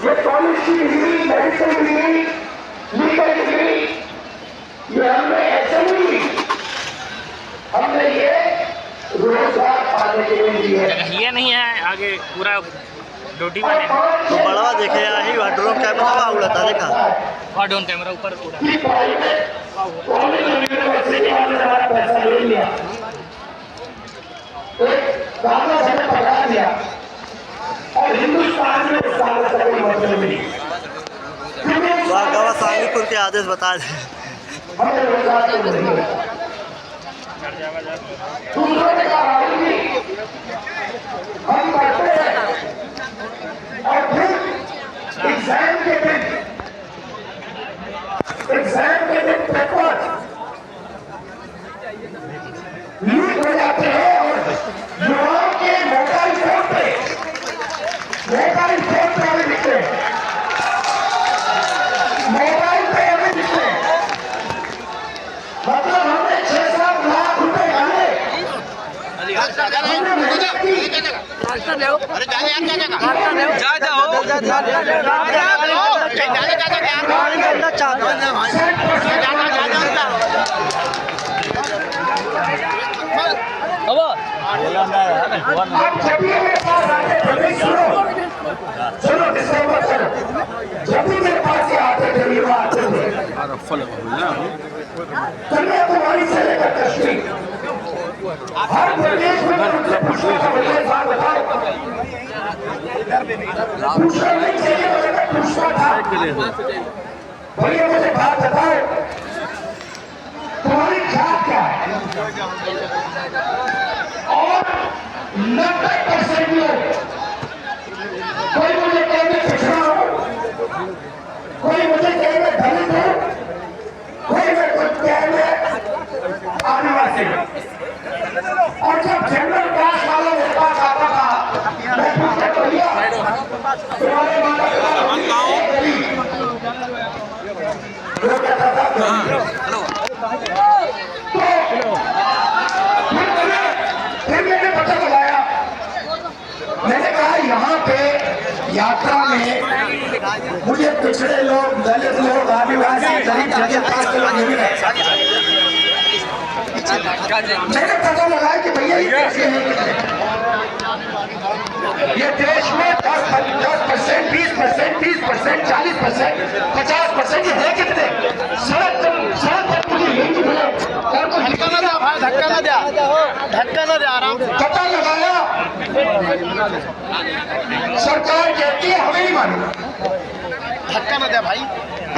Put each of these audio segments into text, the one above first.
ये कॉलेज की degree, medical degree, legal degree, ये हमने ऐसे नहीं ली, हमने ये रोजगार पाने के लिए ली है। ये नहीं है आगे पूरा ड्यूटी बने तो बड़वा देखे ही ड्रोन कैमरा उड़ाता देखा और ड्रोन कैमरा ऊपर उड़ा कॉलेज यूनिवर्सिटी वाले ने हमारा पैसा ले लिया, एक कागज हमें पकड़ा दिया और हिंदुस्तान में इस कागज का कोई मतलब नहीं। गवा सांगीपुर के आदेश बता दे हमें रोजगार तो नहीं है। दूसरों ने कहा राहुल जी हम करते हैं और फिर एग्जाम के दिन पेपर लीक हो जाते हैं और युवाओं के मोबाइल फोन पे हमें दिखते हैं, मोबाइल पे हमें दिखते हैं। मतलब हमने 6-7 लाख रुपए डाले, हमने मेहनत की। आप जब भी मेरे पास आते थे, सुनो दिसंबर जब भी मेरे पास आते थे, युवा आते थे, कन्याकुमारी से लेकर कश्मीर हर प्रदेश में उनसे पूछना था, मुझे एक बात बताओ, पूछना नहीं चाहिए, मुझे पूछना था, भैया मुझे बात बताओ तुम्हारी जात क्या है? और 90% लोग, कोई मुझे कहने पिछड़ा हो, कोई मुझे कहने दलित हो, कोई मैं कुछ कहने आदिवासी। और जब जनरल कास्ट वाला मेरे पास आता था, मैं पूछता भैया तुम्हारे माता पिता वो कहता था फिर मैंने पता लगाया, मैंने कहा यहाँ पे यात्रा में मुझे पिछड़े लोग, दलित लोग, आदिवासी, गरीब जगह पास के लोग मिल रहे। मैंने पता लगाया कि भैया ये कैसे है, ये देश में 10%, 20%, 30%, 40%, 50% ये है कितने? सड़क पर मुझे यही मिले और कुछ धक्का न दे आराम से। पता लगाया, सरकार कहती है हमें नहीं मालूम, धक्का न दे भाई।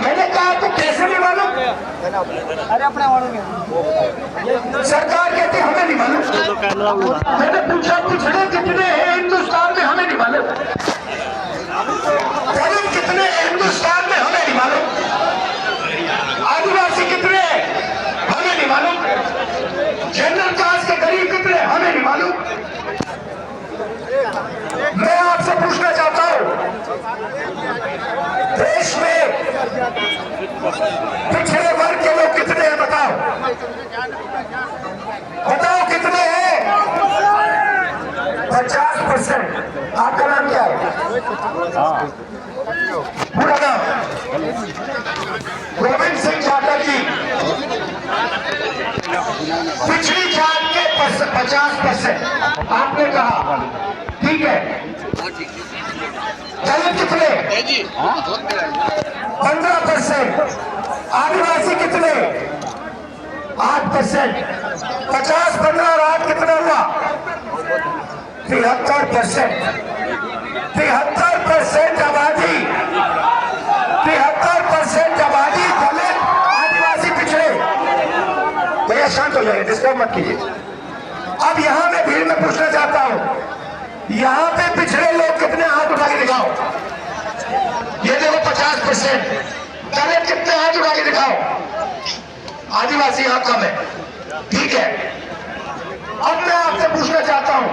मैंने कहा तो कैसे नहीं मालूम? अरे अपने सरकार कहती है हमें नहीं मालूम। मैंने पूछा पिछड़े कितने हैं हिंदुस्तान में? हमें नहीं मालूम। गरीब कितने हैं हिंदुस्तान में? हमें नहीं मालूम। आदिवासी कितने हैं? हमें नहीं मालूम। जनरल कास्ट के गरीब कितने? हमें नहीं मालूम। मैं आपसे पूछना चाहता हूं, देश में पिछड़े वर्ग के लोग कितने हैं? बताओ कितने हैं? 50%। आपका नाम क्या है? पूरा नाम? गोविंद सिंह चैटर्जी। पिछड़ी जात के 50% आपने कहा, ठीक है। दलित कितने? 15%। आदिवासी कितने? 8%। 50, 15 और 8 कितना हुआ? 73%। 73% आबादी, 73% आबादी दलित, आदिवासी, पिछड़े। भैया शांत हो जाइए, डिस्टर्ब मत कीजिए। अब यहाँ मैं भीड़ में पूछना चाहता हूँ, यहाँ पे पिछड़े लोग कितने? हाथ उठा के दिखाओ। ये देखो 50%। दलित कितने? हाथ उठा के दिखाओ। आदिवासी यहाँ कम है, ठीक है। अब मैं आपसे पूछना चाहता हूँ,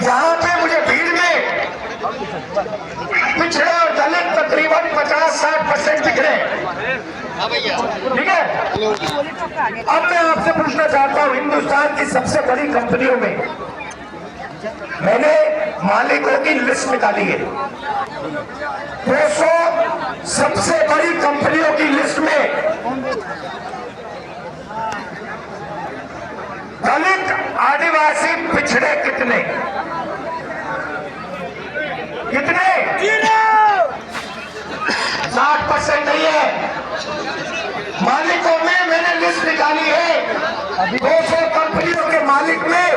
यहाँ पे मुझे भीड़ में पिछड़े और दलित तकरीबन 50-60% दिख रहे हैं, ठीक है। अब मैं आपसे पूछना चाहता हूँ, हिंदुस्तान की सबसे बड़ी कंपनियों में मैंने मालिकों की लिस्ट निकाली है। 200 सबसे बड़ी कंपनियों की लिस्ट में दलित आदिवासी पिछड़े कितने 60% नहीं है। मालिकों में मैंने लिस्ट निकाली है, 200 कंपनियों के मालिक में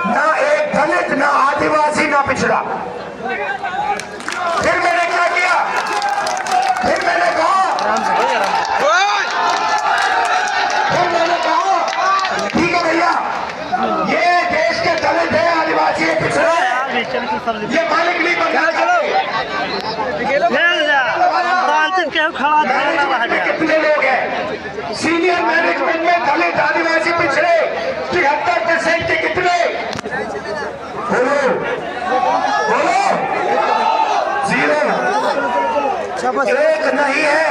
ना एक दलित, ना आदिवासी, ना पिछड़ा। फिर मैंने क्या किया, फिर मैंने कहा ठीक है भैया, ये देश के दलित है, आदिवासी है, पिछड़ा है, ये मालिक नहीं बनना कितने लोग हैं सीनियर मैनेजमेंट में दलित, आदिवासी, पिछड़े 73% के कितने? बोलो बोलो, 0, एक नहीं है।